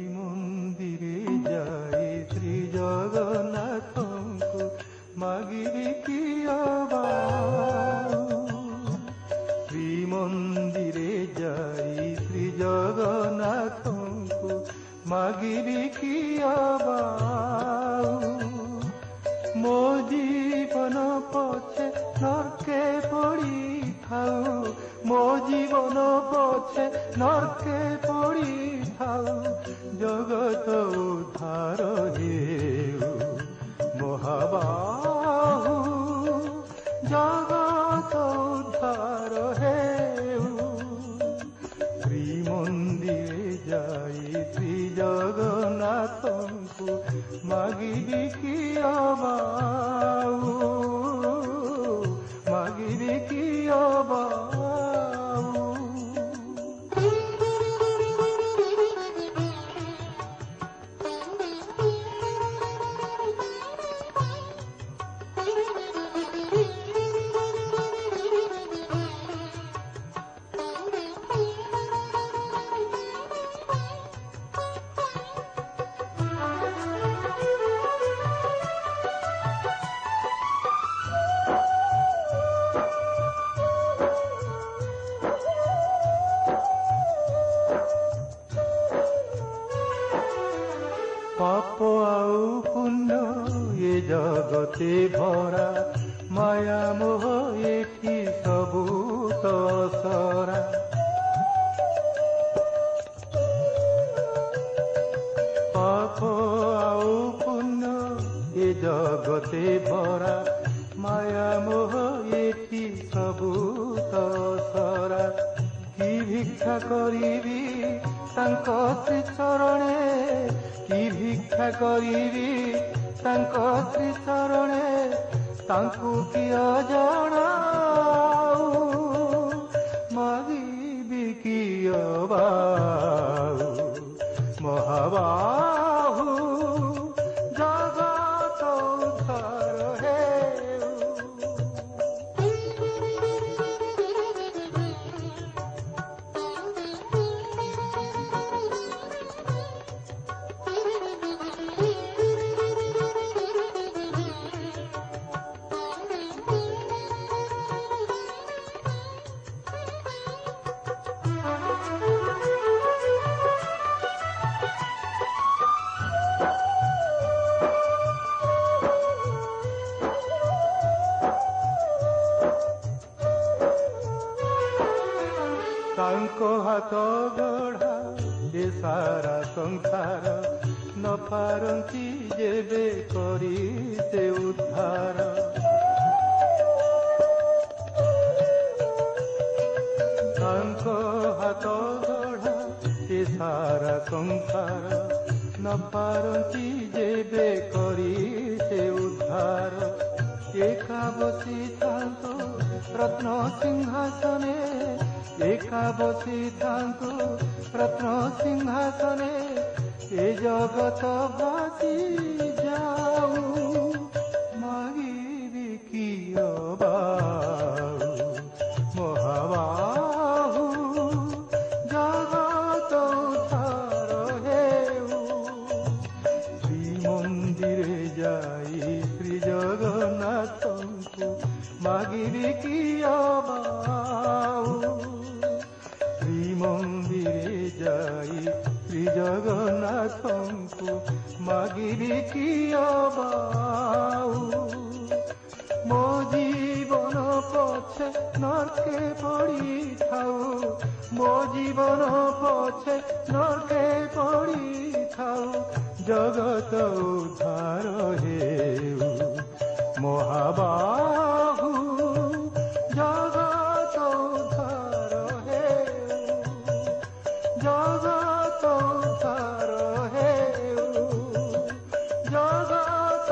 ଶ୍ରୀମନ୍ଦିରେ ଯାଇ ଶ୍ରୀ ଜଗନ୍ନାଥଙ୍କୁ ମାଗିବି କି ଅବାଉ। ମୋ ଜୀବନ ପଛେ ନର୍କେ ପଡ଼ିଥାଉ, ମୋ ଜୀବନ ପଛେ ନର୍କେ ପଡ଼ିଥାଉ, ଜଗତ ଉଦ୍ଧାର ହେଉ ମହାବାହୁ, ଜଗତ ଉଦ୍ଧାର ହେଉ। ଶ୍ରୀମନ୍ଦିରେ ଯାଇ ଶ୍ରୀ ଜଗନ୍ନାଥଙ୍କୁ ମାଗିବି କି ଅବାଉ, ମାଗିବି କି ଅବାଉ। পাপ আউ পুণ্য এ জগতে ভরা, মায়া মোহ এটি সবু তসরা। পাপ আউ পুণ্য এ জগতে ভরা, মায়া মোহ এটি সবু তসরা। কি ভিক্ষা করিবি তাঙ্ক শ্রী চরণে, কি ভিক্ষা করিবি তাঙ্ক ଶ୍ରୀ ଚରଣେ, ତାଙ୍କୁ କିଏ ଜଣାଉ, ମାଗିବି କି ଅବାଉ। ମହାବାହୁ, ଜଗତ ଉଦ୍ଧାର ହେଉ। ତାଙ୍କ ହାତ ଗଢ଼ା ଏ ସାରା ସଂସାର, ନ ପାରନ୍ତି ଯେବେ କରି ସେ ଉଦ୍ଧାର। ତାଙ୍କ ହାତ ଗଢ଼ା ଏ ସାରା ସଂସାର, ନ ପାରନ୍ତି ଯେବେ କରି ସେ ଉଦ୍ଧାର। ଏକା ବସିଥାନ୍ତୁ ରତ୍ନ ସିଂହାସନେ, ଏକା ବସିଥାନ୍ତୁ ରତ୍ନ ସିଂହାସନେ, ଏ ଜଗତ ଭାସି ଯାଉ, ମାଗିବି କି ଅବାଉ। ମହାବାହୁ, ଜଗତ ଉଦ୍ଧାର ହେଉ। ଶ୍ରୀମନ୍ଦିରେ ଯାଇ ଶ୍ରୀ ଜଗନ୍ନାଥଙ୍କୁ ମାଗିବି କି ଅବାଉ। ଶ୍ରୀମନ୍ଦିରେ ଯାଇ ଶ୍ରୀ ଜଗନ୍ନାଥଙ୍କୁ ମାଗିବି କି ଅବାଉ। ମୋ ଜୀବନ ପଛେ ନର୍କେ ପଡ଼ିଥାଉ, ମୋ ଜୀବନ ପଛେ ନର୍କେ ପଡ଼ି জগত উদ্ধার হেউ মহাবাহু জগত উদ্ধার হেউ জগত উদ্ধার হেউ জগত